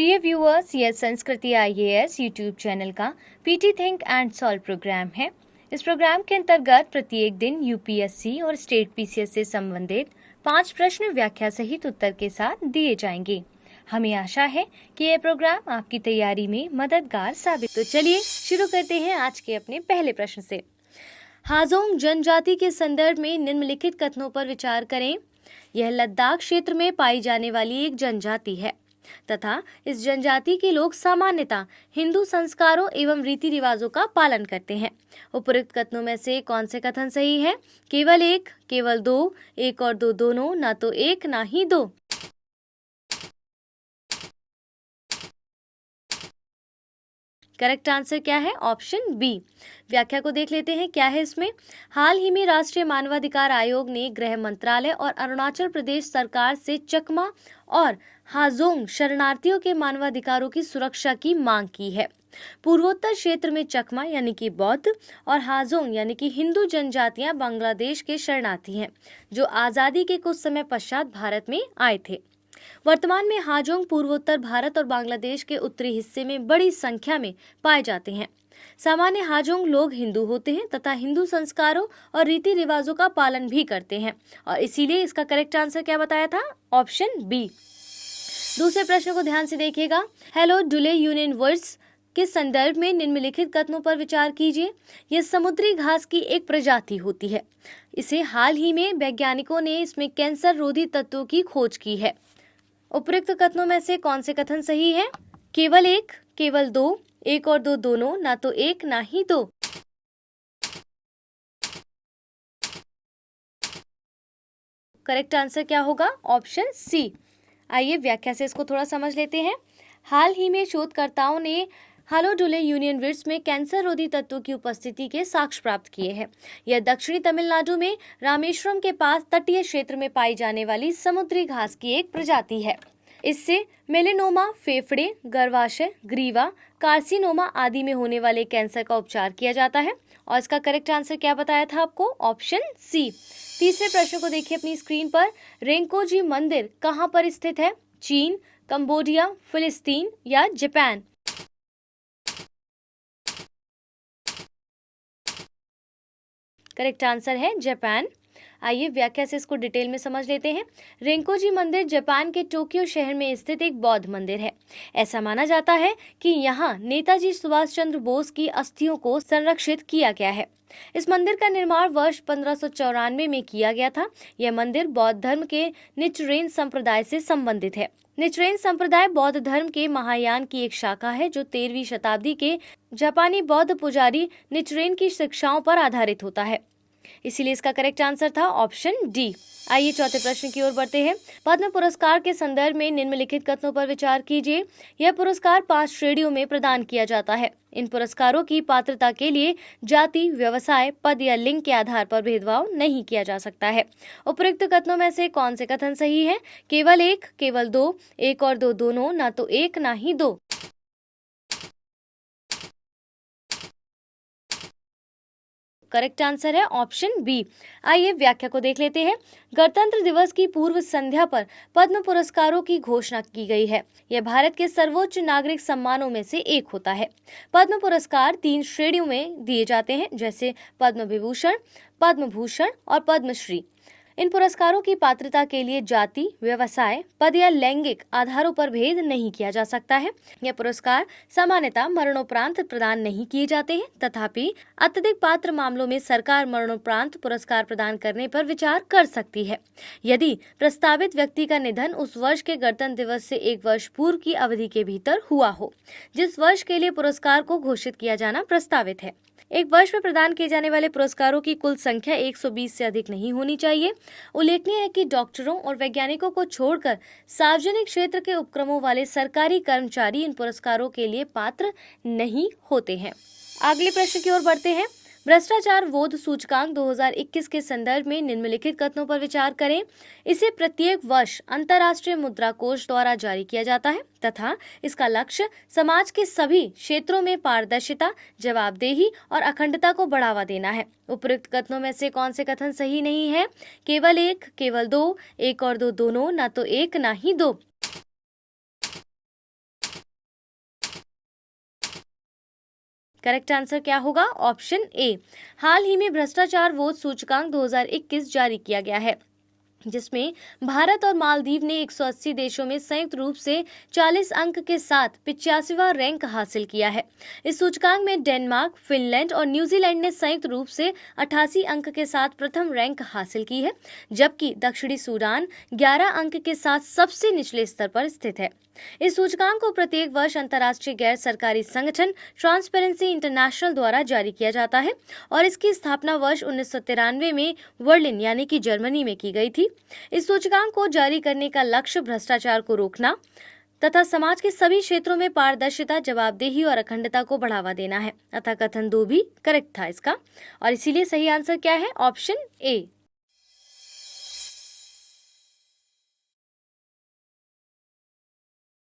प्रिय व्यूअर्स, यह Sanskriti IAS YouTube channel का PT think and solve program है। इस प्रोग्राम के अंतर्गत प्रत्येक दिन यूपीएससी और स्टेट पीसीएस से संबंधित 5 प्रश्न व्याख्या सहित उत्तर के साथ दिए जाएंगे। हमें आशा है कि यह प्रोग्राम आपकी तैयारी में मददगार साबित। तो चलिए शुरू करते हैं आज के अपने पहले प्रश्न से। हाजोंग जनजाति के संदर्भ में निम्नलिखित कथनों पर विचार करें। यह लद्दाख क्षेत्र में पाई जाने वाली एक जनजाति है तथा इस जनजाति के लोग सामान्यतः हिंदू संस्कारों एवं रीति रिवाजों का पालन करते हैं। उपरोक्त कथनों में से कौन से कथन सही है? केवल एक, केवल दो, एक और दो दोनों, ना तो एक ना ही दो। करेक्ट आंसर क्या है? Option B. व्याख्या को देख लेते हैं, क्या है इसमें। हाल ही में राष्ट्रीय मानवाधिकार आयोग ने गृह मंत्रालय और अरुणाचल प्रदेश सरकार से चकमा और हाजोंग शरणार्थियों के मानवाधिकारों की सुरक्षा की मांग की है। पूर्वोत्तर क्षेत्र में चकमा यानी कि बौद्ध और हाजोंग यानी कि हिंदू जनजातियां बांग्लादेश के शरणार्थी हैं, जो आजादी के कुछ समय पश्चात भारत में आए थे। वर्तमान में हाजोंग पूर्वोत्तर भारत और बांग्लादेश के उत्तरी हिस्से में बड़ी संख्या में पाए जाते हैं। सामान्य हाजोंग लोग हिंदू होते हैं तथा हिंदू संस्कारों और रीति रिवाजों का पालन भी करते हैं और इसीलिए इसका करेक्ट आंसर क्या बताया था? Option B. दूसरे प्रश्न को ध्यान से देखिएगा। हेलो डुले यूनियन वर्ड्स के संदर्भ में निम्नलिखित कथनों पर विचार कीजिए। यह समुद्री घास की एक प्रजाति होती है। इसे हाल ही में वैज्ञानिकों ने इसमें कैंसर रोधी तत्वों की खोज की है। उपयुक्त कथनों में से कौन से कथन सही है? केवल एक, केवल दो, एक और दो दोनों, ना तो एक ना ही दो। करेक्ट आंसर क्या होगा? Option C. आइए व्याख्या से इसको थोड़ा समझ लेते हैं। हाल ही में शोधकर्ताओं ने हालोडुले यूनियन वृक्ष में कैंसर रोधी तत्वों की उपस्थिति के साक्ष्य प्राप्त किए हैं। यह दक्षिणी तमिलनाडु में रामेश्वरम के पास तटीय क्षेत्र में पाई जाने वाली समुद्री घास की एक प्रजाति है। इससे मेलेनोमा, फेफड़े, गर्भाशय, ग्रीवा, कार्सिनोमा आदि में होने वाले कैंसर का उपचार किया जाता है। और इसका करेक्ट आंसर क्या बताया था आपको? Option C. तीसरे प्रश्न को देखिए अपनी स्क्रीन पर। रेंकोजी मंदिर कहाँ पर स्थित है? चीन, कंबोडिया, फिलिस्तीन या जापान? करेक्ट आंसर है जापान। आइए व्याख्या से इसको डिटेल में समझ लेते हैं। रेंकोजी मंदिर जापान के टोक्यो शहर में स्थित एक बौद्ध मंदिर है। ऐसा माना जाता है कि यहाँ नेताजी सुभाष चंद्र बोस की अस्थियों को संरक्षित किया गया है। इस मंदिर का निर्माण वर्ष 1594 में किया गया था। यह मंदिर बौद्ध धर्म के निचरेन संप्रदाय से संबंधित है। निचरेन संप्रदाय बौद्ध धर्म के महायान की एक शाखा है जो 13वीं शताब्दी के जापानी बौद्ध पुजारी निचरेन की शिक्षाओं पर आधारित होता है। इसीलिए इसका करेक्ट आंसर था ऑप्शन डी। आइए चौथे प्रश्न की ओर बढ़ते हैं। पद्म पुरस्कार के संदर्भ में निम्नलिखित कथनों पर विचार कीजिए। यह पुरस्कार 5 श्रेणियों में प्रदान किया जाता है। इन पुरस्कारों की पात्रता के लिए जाति, व्यवसाय, पद या लिंग के आधार पर भेदभाव नहीं किया जा सकता है। उपयुक्त कथनों में से कौन से कथन सही है? केवल एक, केवल दो, एक और दो दोनों, ना तो एक ना ही दो। करेक्ट आंसर है ऑप्शन बी। आइए व्याख्या को देख लेते हैं। गणतंत्र दिवस की पूर्व संध्या पर पद्म पुरस्कारों की घोषणा की गई है। यह भारत के सर्वोच्च नागरिक सम्मानों में से एक होता है। पद्म पुरस्कार 3 श्रेणियों में दिए जाते हैं, जैसे पद्म विभूषण, पद्म भूषण और पद्मश्री। इन पुरस्कारों की पात्रता के लिए जाति, व्यवसाय, पद या लैंगिक आधारों पर भेद नहीं किया जा सकता है। यह पुरस्कार सामान्यतः मरणोपरांत प्रदान नहीं किए जाते हैं, तथापि अत्यधिक पात्र मामलों में सरकार मरणोपरांत पुरस्कार प्रदान करने पर विचार कर सकती है, यदि प्रस्तावित व्यक्ति का निधन उस वर्ष के गणतंत्र दिवस से 1 वर्ष पूर्व की अवधि के भीतर हुआ हो, जिस वर्ष के लिए पुरस्कार को घोषित किया जाना प्रस्तावित है। एक वर्ष में प्रदान किए जाने वाले पुरस्कारों की कुल संख्या 120 से अधिक नहीं होनी चाहिए। उल्लेखनीय है कि डॉक्टरों और वैज्ञानिकों को छोड़कर सार्वजनिक क्षेत्र के उपक्रमों वाले सरकारी कर्मचारी इन पुरस्कारों के लिए पात्र नहीं होते हैं। अगले प्रश्न की ओर बढ़ते हैं। भ्रष्टाचार बोध सूचकांक 2021 के संदर्भ में निम्नलिखित कथनों पर विचार करें। इसे प्रत्येक वर्ष अंतर्राष्ट्रीय मुद्रा कोष द्वारा जारी किया जाता है तथा इसका लक्ष्य समाज के सभी क्षेत्रों में पारदर्शिता, जवाबदेही और अखंडता को बढ़ावा देना है। उपयुक्त कथनों में से कौन से कथन सही नहीं है? केवल एक, केवल दो, एक और दो दोनों, ना तो एक ना ही दो। करेक्ट आंसर क्या होगा? Option A. हाल ही में भ्रष्टाचार वोच सूचकांक 2021 जारी किया गया है, जिसमें भारत और मालदीव ने 180 देशों में संयुक्त रूप से 40 अंक के साथ 85वां रैंक हासिल किया है। इस सूचकांक में डेनमार्क, फिनलैंड और न्यूजीलैंड ने संयुक्त रूप से 88 अंक के साथ प्रथम रैंक हासिल की है, जबकि दक्षिणी सूडान 11 अंक के साथ सबसे निचले स्तर पर स्थित है। इस सूचकांक को प्रत्येक वर्ष अंतर्राष्ट्रीय गैर सरकारी संगठन ट्रांसपेरेंसी इंटरनेशनल द्वारा जारी किया जाता है और इसकी स्थापना वर्ष 1993 में बर्लिन यानी कि जर्मनी में की गई थी। इस सूचकांक को जारी करने का लक्ष्य भ्रष्टाचार को रोकना तथा समाज के सभी क्षेत्रों में पारदर्शिता, जवाबदेही और अखंडता को बढ़ावा देना है। अतः कथन 2 भी करेक्ट था इसका, और इसीलिए सही आंसर क्या है? Option A.